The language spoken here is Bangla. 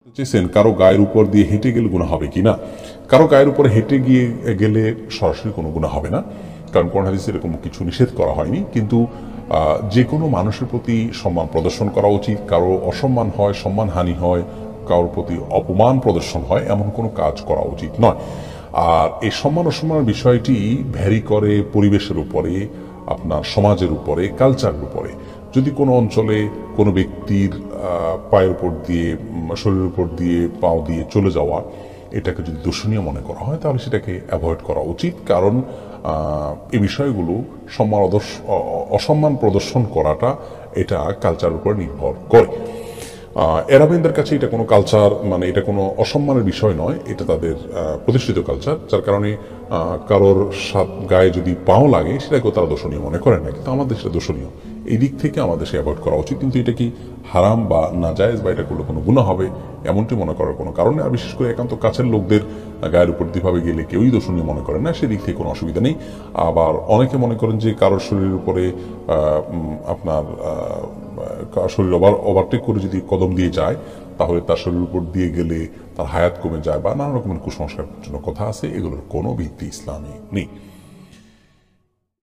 চেয়েছেন কারো গায়ের উপর দিয়ে হেঁটে গেলে গুনাহ হবে কিনা। কারো গায়ের উপরে হেঁটে গিয়ে গেলে সরাসরি কোনো গুনাহ হবে না, কারণ কোরআন হাদিসে এরকম কিছু নিষেধ করা হয়নি। কিন্তু যে কোনো মানুষের প্রতি সম্মান প্রদর্শন করা উচিত। কারো অসম্মান হয়, সম্মানহানি হয়, কারোর প্রতি অপমান প্রদর্শন হয়, এমন কোনো কাজ করা উচিত নয়। আর এই সম্মান অসম্মানের বিষয়টি ভ্যারি করে পরিবেশের উপরে, আপনার সমাজের উপরে, কালচারের উপরে। যদি কোনো অঞ্চলে কোনো ব্যক্তির পায়ের উপর দিয়ে, শরীরের উপর দিয়ে, পাও দিয়ে চলে যাওয়া এটাকে যদি দূষণীয় মনে করা হয়, তাহলে সেটাকে অ্যাভয়েড করা উচিত। কারণ এই বিষয়গুলো অসম্মান প্রদর্শন করাটা এটা কালচারের উপর নির্ভর করে। এরাবিনদের কাছে এটা কোনো কালচার, মানে এটা কোনো অসম্মানের বিষয় নয়, এটা তাদের প্রতিষ্ঠিত কালচার, যার কারণে কারোর গায়ে যদি পাও লাগে সেটাকেও তারা দোষণীয় মনে করে না। কিন্তু আমাদের সেটা দোষণীয়, এই দিক থেকে আমাদের সে অ্যাভয়েড করা উচিত। কিন্তু এটা কি হারাম বা নাজায়েজ বা এটা করলে কোনো গুনাহ হবে এমনটি মনে করার কোনো কারণে, আর বিশেষ করে একান্ত কাছের লোকদের গায়ের উপর দিভাবে গেলে কেউই দোষণীয় মনে করেন না, সেদিক থেকে কোনো অসুবিধা নেই। আবার অনেকে মনে করেন যে কারোর শরীরের উপরে আপনার শরীর ওভারটেক করে যদি কদম দিয়ে যায়, তাহলে তার শরীরের উপর দিয়ে গেলে তার হায়াত কমে যায় বা নানা রকমের কুসংস্কার জন্য কথা আছে, এগুলোর কোনো ভিত্তি ইসলামে নেই।